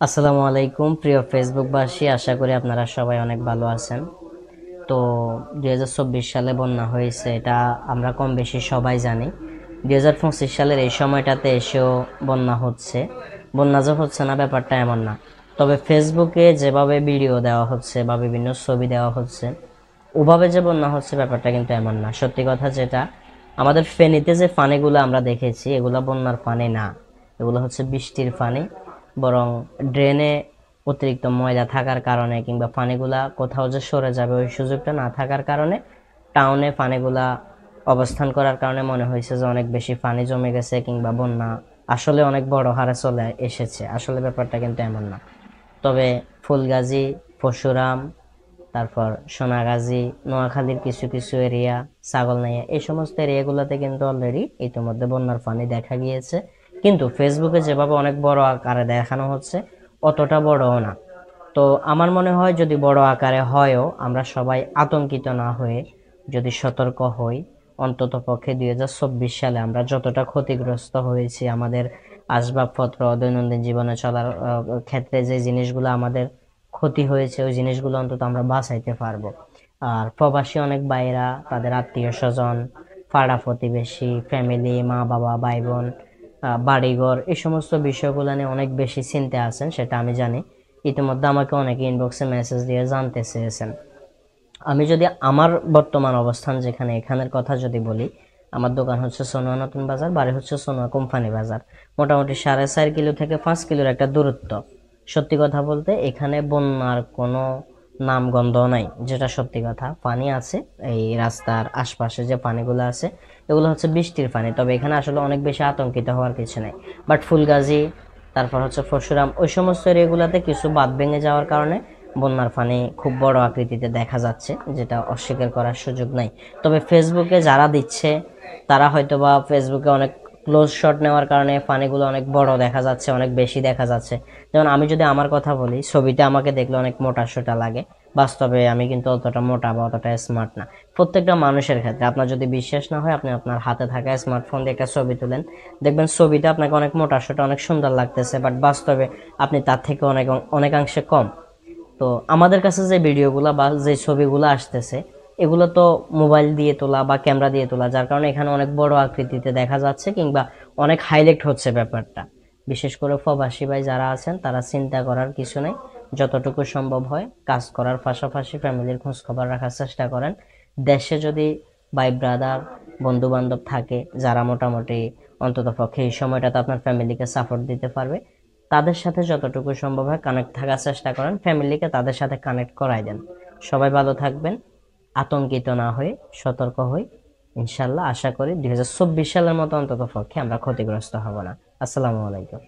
আসসালামু আলাইকুম প্রিয় ফেসবুকবাসী, আশা করি আপনারা সবাই অনেক ভালো আছেন। তো 2024 সালে বন্যা হয়েছে, এটা আমরা কম বেশি সবাই জানি। 2025 সালের এই সময়টাতে এসেও বন্যা হচ্ছে। বন্যা যে হচ্ছে না ব্যাপারটা এমন না, তবে ফেসবুকে যেভাবে ভিডিও দেওয়া হচ্ছে বা বিভিন্ন ছবি দেওয়া হচ্ছে ওভাবে যে বন্যা হচ্ছে ব্যাপারটা কিন্তু এমন না। সত্যি কথা যেটা, আমাদের ফেনীতে যে পানিগুলো আমরা দেখেছি এগুলো বন্যার পানি না, এগুলো হচ্ছে বৃষ্টির পানি। বরং ড্রেনে অতিরিক্ত ময়লা থাকার কারণে কিংবা পানিগুলা কোথাও যে সরে যাবে ওই সুযোগটা না থাকার কারণে টাউনে পানিগুলা অবস্থান করার কারণে মনে হয়েছে যে অনেক বেশি পানি জমে গেছে কিংবা বন্যা আসলে অনেক বড় হারে চলে এসেছে। আসলে ব্যাপারটা কিন্তু এমন না। তবে ফুলগাজী, পরশুরাম, তারপর সোনাগাজী, নোয়াখালীর কিছু কিছু এরিয়া, ছাগলনাইয়া, এই সমস্ত এরিয়াগুলোতে কিন্তু অলরেডি ইতিমধ্যে বন্যার পানি দেখা গিয়েছে। কিন্তু ফেসবুকে যেভাবে অনেক বড় আকারে দেখানো হচ্ছে অতটা বড়ও না। তো আমার মনে হয় যদি বড় আকারে হয়ও আমরা সবাই আতঙ্কিত না হয়ে যদি সতর্ক হই, অন্তত পক্ষে 2024 সালে আমরা যতটা ক্ষতিগ্রস্ত হয়েছি আমাদের আসবাবপত্র দৈনন্দিন জীবনে চলার ক্ষেত্রে যে জিনিসগুলো আমাদের ক্ষতি হয়েছে ওই জিনিসগুলো অন্তত আমরা বাঁচাইতে পারবো। আর প্রবাসী অনেক ভাইরা তাদের আত্মীয় স্বজন, পাড়া প্রতিবেশী, ফ্যামিলি, মা বাবা, ভাই বোন, বাড়িঘর, এই সমস্ত বিষয়গুলো নিয়ে অনেক বেশি চিন্তা আছেন, সেটা আমি জানি। ইতিমধ্যে আমাকে অনেকে ইনবক্সে মেসেজ দিয়ে জানতে চেয়েছেন। আমি যদি আমার বর্তমান অবস্থান যেখানে এখানের কথা যদি বলি, আমার দোকান হচ্ছে সোনোয়া নতুন বাজার, বাড়ি হচ্ছে সোনোয়া কোম্পানি বাজার। মোটামুটি 4.5 কিলো থেকে 5 কিলোর একটা দূরত্ব। সত্যি কথা বলতে এখানে বন্যার কোনো নাম গন্ধ নাই, যেটা সত্যি কথা। পানি আছে এই রাস্তার আশপাশে, যে পানিগুলো আছে এগুলো হচ্ছে বৃষ্টির পানি। তবে এখানে আসলে অনেক বেশি আতঙ্কিত হওয়ার কিছু নেই। বাট ফুলগাজী, তারপর হচ্ছে পরশুরাম, ওই সমস্ত এরিয়াগুলোতে কিছু বাঁধ ভেঙে যাওয়ার কারণে বন্যার পানি খুব বড় আকৃতিতে দেখা যাচ্ছে, যেটা অস্বীকার করার সুযোগ নাই। তবে ফেসবুকে যারা দিচ্ছে তারা হয়তোবা ফেসবুকে অনেক ক্লোজ শট নেওয়ার কারণে পানিগুলো অনেক বড় দেখা যাচ্ছে, অনেক বেশি দেখা যাচ্ছে। যেমন আমি যদি আমার কথা বলি, ছবিতে আমাকে দেখলে অনেক মোটা সোটা লাগে, বাস্তবে আমি কিন্তু অতটা মোটা বা অতটা স্মার্ট না। প্রত্যেকটা মানুষের ক্ষেত্রে আপনার যদি বিশ্বাস না হয়, আপনি আপনার হাতে থাকা স্মার্টফোন দিয়ে একটা ছবি তুলেন, দেখবেন ছবিটা আপনাকে অনেক মোটা সোটা অনেক সুন্দর লাগতেছে, বাট বাস্তবে আপনি তার থেকে অনেক অনেকাংশে কম। তো আমাদের কাছে যে ভিডিওগুলা বা যে ছবিগুলো আসতেছে এগুলো তো মোবাইল দিয়ে তোলা বা ক্যামেরা দিয়ে তোলা, যার কারণে এখানে অনেক বড় আকৃতিতে দেখা যাচ্ছে কিংবা অনেক হাইলাইট হচ্ছে ব্যাপারটা। বিশেষ করে প্রবাসী ভাই যারা আছেন তারা চিন্তা করার কিছু নেই। যতটুকু সম্ভব হয় কাজ করার পাশাপাশি ফ্যামিলির খোঁজ খবর রাখার চেষ্টা করেন। দেশে যদি ভাই ব্রাদার, বন্ধু বান্ধব থাকে যারা মোটামুটি অন্তত পক্ষে এই সময়টাতে আপনার ফ্যামিলিকে সাপোর্ট দিতে পারবে, তাদের সাথে যতটুকু সম্ভব হয় কানেক্ট থাকার চেষ্টা করেন, ফ্যামিলিকে তাদের সাথে কানেক্ট করাই দেন। সবাই ভালো থাকবেন, আতঙ্কিত না হয়ে সতর্ক হই। ইনশাল্লাহ আশা করি 2024 সালের মতো অন্তত পক্ষে আমরা ক্ষতিগ্রস্ত হব না। আসসালামু আলাইকুম।